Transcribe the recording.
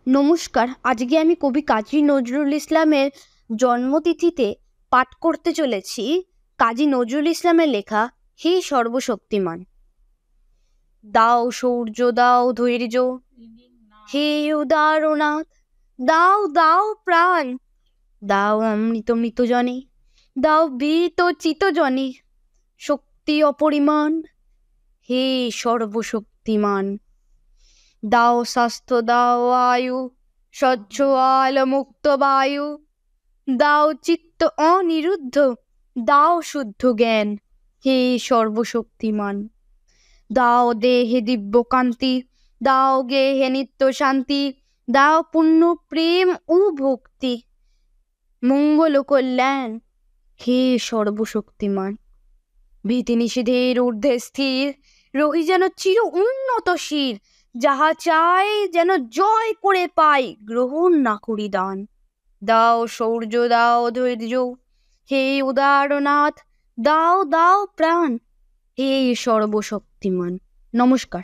নমস্কার। আজকে আমি কবি কাজী নজরুল ইসলামের জন্মতিথিতে পাঠ করতে চলেছি কাজী নজরুল ইসলামের লেখা হে সর্বশক্তিমান। দাও শৌর্য, দাও ধৈর্য, হে উদারনাথ, দাও দাও প্রাণ, দাও অমৃত মৃত জনে, দাও ভীত চিত জনে শক্তি অপরিমাণ, হে সর্বশক্তিমান। দাও স্বাস্থ্য, দাও আয়ু, স্বচ্ছ আল মুক্ত বায়ু, দাও চিত্ত অনিরুদ্ধ, দাও শুদ্ধ জ্ঞান, হে সর্বশক্তিমান। দাও দেহে দিব্য কান্তি, দাও গেহে নিত্য শান্তি, দাও পুণ্য প্রেম ও ভক্তি, মঙ্গল কল্যাণ, হে সর্বশক্তিমান। ভীতি নিষেধের ঊর্ধ্বে স্থির, রহি যেন চির উন্নত শির, যাহা চাই যেন জয় করে পাই, গ্রহণ না করি দান। দাও শৌর্য, দাও ধৈর্য, হে উদারনাথ, দাও দাও প্রাণ, হে সর্বশক্তিমান। নমস্কার।